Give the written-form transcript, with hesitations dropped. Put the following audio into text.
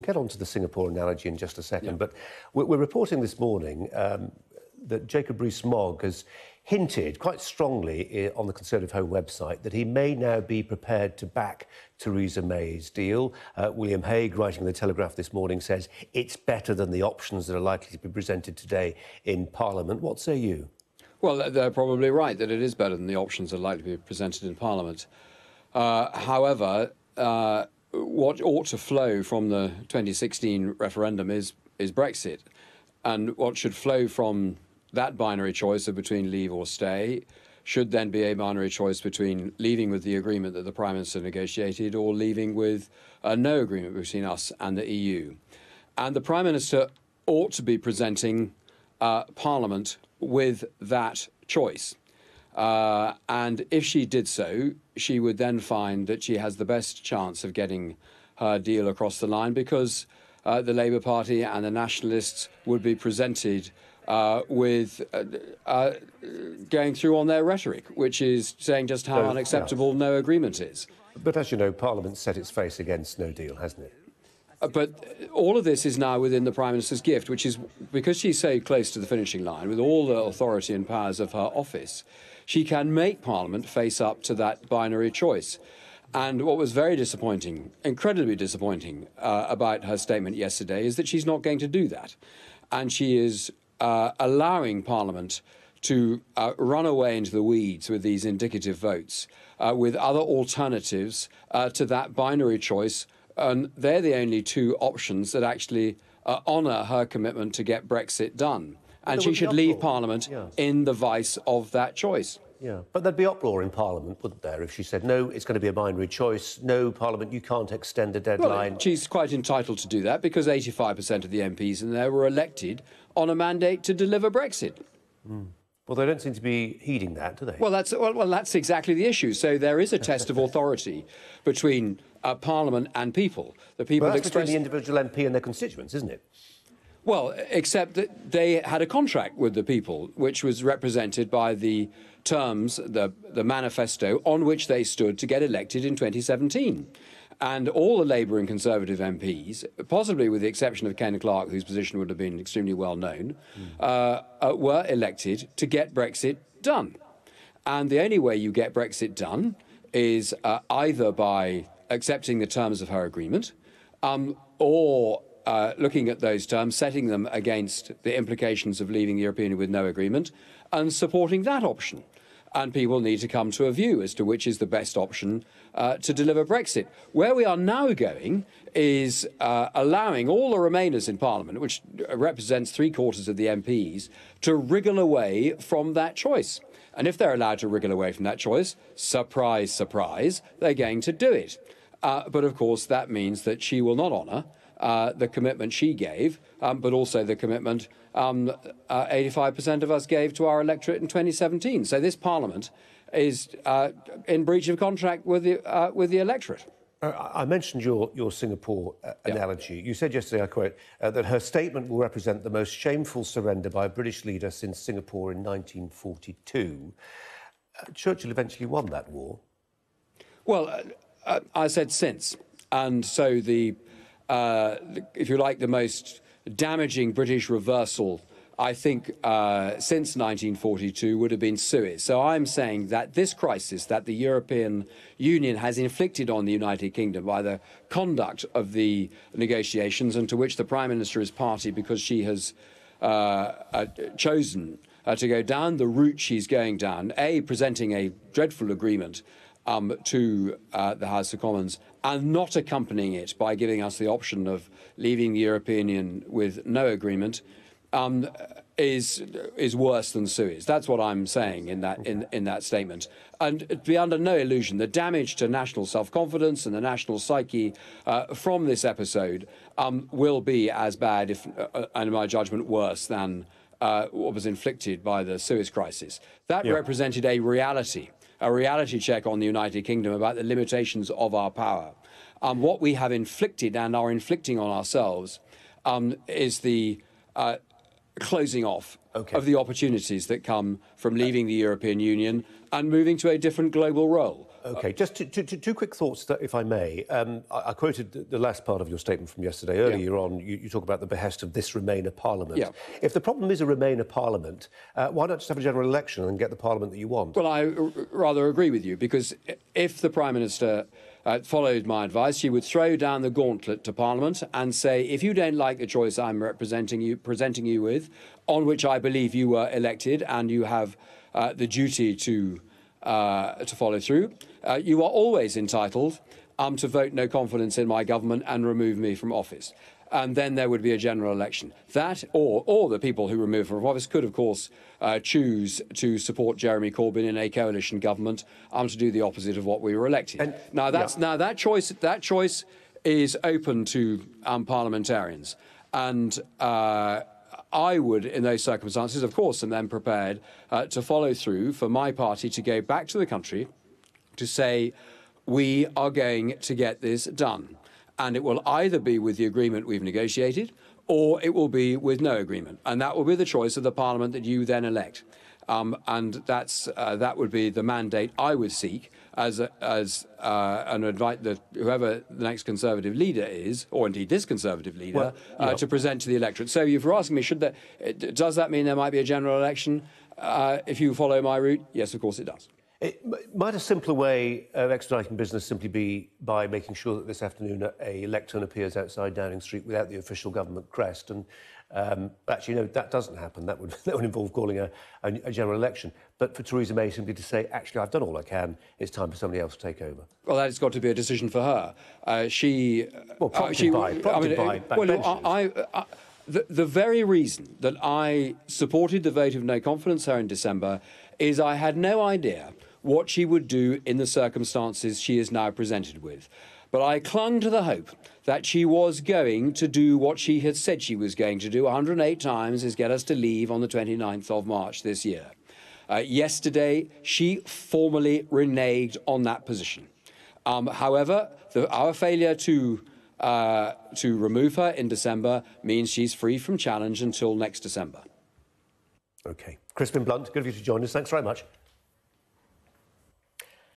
get on to the Singapore analogy in just a second, but we're reporting this morning that Jacob Rees-Mogg has hinted quite strongly on the Conservative Home website that he may now be prepared to back Theresa May's deal. William Hague, writing in The Telegraph this morning, says it's better than the options that are likely to be presented today in Parliament. What say you? Well, they're probably right that it is better than the options that are likely to be presented in Parliament. However, what ought to flow from the 2016 referendum is Brexit. And what should flow from that binary choice of between leave or stay should then be a binary choice between leaving with the agreement that the Prime Minister negotiated or leaving with no agreement between us and the EU. And the Prime Minister ought to be presenting Parliament with that choice. And if she did so, she would then find that she has the best chance of getting her deal across the line because the Labour Party and the Nationalists would be presented with going through on their rhetoric, which is saying just how unacceptable no agreement is. But as you know, Parliament's set its face against no deal, hasn't it? But all of this is now within the Prime Minister's gift, which is because she's so close to the finishing line, with all the authority and powers of her office, she can make Parliament face up to that binary choice. And what was very disappointing, incredibly disappointing, about her statement yesterday is that she's not going to do that. And she is allowing Parliament to run away into the weeds with these indicative votes, with other alternatives to that binary choice. And they're the only two options that actually honour her commitment to get Brexit done. And she should leave Parliament in the vice of that choice. Yeah, but there'd be uproar in Parliament, wouldn't there, if she said, no, it's going to be a binary choice, no, Parliament, you can't extend the deadline. Well, she's quite entitled to do that because 85% of the MPs in there were elected on a mandate to deliver Brexit. Well, they don't seem to be heeding that, do they? Well, that's exactly the issue. So there is a test of authority between Parliament and people. The people that's between the individual MP and their constituents, isn't it? Well, except that they had a contract with the people, which was represented by the terms, the manifesto on which they stood to get elected in 2017. And all the Labour and Conservative MPs, possibly with the exception of Ken Clarke, whose position would have been extremely well known, were elected to get Brexit done. And the only way you get Brexit done is either by accepting the terms of her agreement or looking at those terms, setting them against the implications of leaving the European Union with no agreement and supporting that option. And people need to come to a view as to which is the best option to deliver Brexit. Where we are now going is allowing all the Remainers in Parliament, which represents 3/4 of the MPs, to wriggle away from that choice. And if they're allowed to wriggle away from that choice, surprise, surprise, they're going to do it. But of course, that means that she will not honour the commitment she gave, but also the commitment 85% of us gave to our electorate in 2017. So this Parliament is in breach of contract with the electorate. I mentioned your Singapore analogy. You said yesterday, I quote, that her statement will represent the most shameful surrender by a British leader since Singapore in 1942. Churchill eventually won that war. Well, I said since. And so if you like, the most damaging British reversal, I think, since 1942 would have been Suez. So I'm saying that this crisis that the European Union has inflicted on the United Kingdom by the conduct of the negotiations, and to which the Prime Minister is party because she has chosen to go down the route she's going down, presenting a dreadful agreement to the House of Commons and not accompanying it by giving us the option of leaving the European Union with no agreement, is worse than Suez. That's what I'm saying in that statement. And be under no illusion, the damage to national self-confidence and the national psyche from this episode will be as bad, if, in my judgment, worse than what was inflicted by the Suez crisis. That represented a reality check on the United Kingdom about the limitations of our power. What we have inflicted and are inflicting on ourselves is the closing off of the opportunities that come from leaving the European Union and moving to a different global role. OK, just two quick thoughts, if I may. I quoted the last part of your statement from yesterday. Earlier on, you talk about the behest of this Remainer Parliament. Yeah. If the problem is a Remainer Parliament, why not just have a general election and get the Parliament that you want? Well, I rather agree with you, because if the Prime Minister followed my advice, she would throw down the gauntlet to Parliament and say, if you don't like the choice I'm presenting you with, on which I believe you were elected and you have the duty to follow through, you are always entitled to vote no confidence in my government and remove me from office. And then there would be a general election. That, or the people who remove from office could, of course, choose to support Jeremy Corbyn in a coalition government to do the opposite of what we were elected. And now that choice is open to parliamentarians, and I would, in those circumstances, of course, am then prepared to follow through for my party to go back to the country to say, we are going to get this done. And it will either be with the agreement we've negotiated, or it will be with no agreement. And that will be the choice of the Parliament that you then elect. And that would be the mandate I would seek as an advice that whoever the next Conservative leader is, or indeed this Conservative leader, to present to the electorate. So if you're asking me, does that mean there might be a general election if you follow my route? Yes, of course it does. Might a simpler way of expediting business simply be by making sure that this afternoon a lectern appears outside Downing Street without the official government crest? And actually, no, that doesn't happen. That would involve calling a general election. But for Theresa May simply to say, actually, I've done all I can, it's time for somebody else to take over. Well, that's got to be a decision for her. Prompted by the very reason that I supported the vote of no confidence her in December is I had no idea what she would do in the circumstances she is now presented with. But I clung to the hope that she was going to do what she had said she was going to do 108 times, is get us to leave on the 29th of March this year. Yesterday, she formally reneged on that position. However, our failure to remove her in December means she's free from challenge until next December. OK. Crispin Blunt, good of you to join us. Thanks very much.